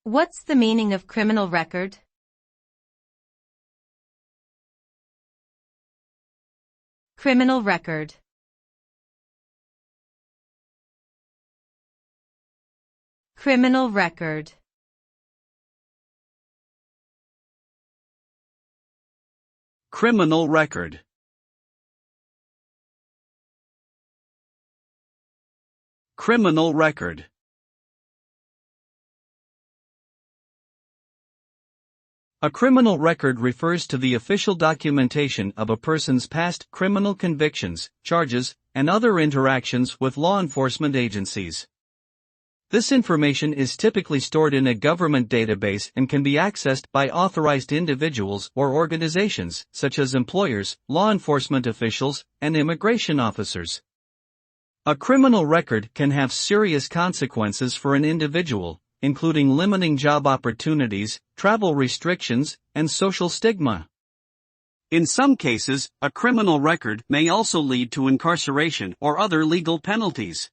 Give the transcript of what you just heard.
What's the meaning of criminal record? Criminal record. Criminal record. Criminal record. Criminal record. A criminal record refers to the official documentation of a person's past criminal convictions, charges, and other interactions with law enforcement agencies. This information is typically stored in a government database and can be accessed by authorized individuals or organizations, such as employers, law enforcement officials, and immigration officers. A criminal record can have serious consequences for an individual, including limiting job opportunities, travel restrictions, and social stigma. In some cases, a criminal record may also lead to incarceration or other legal penalties.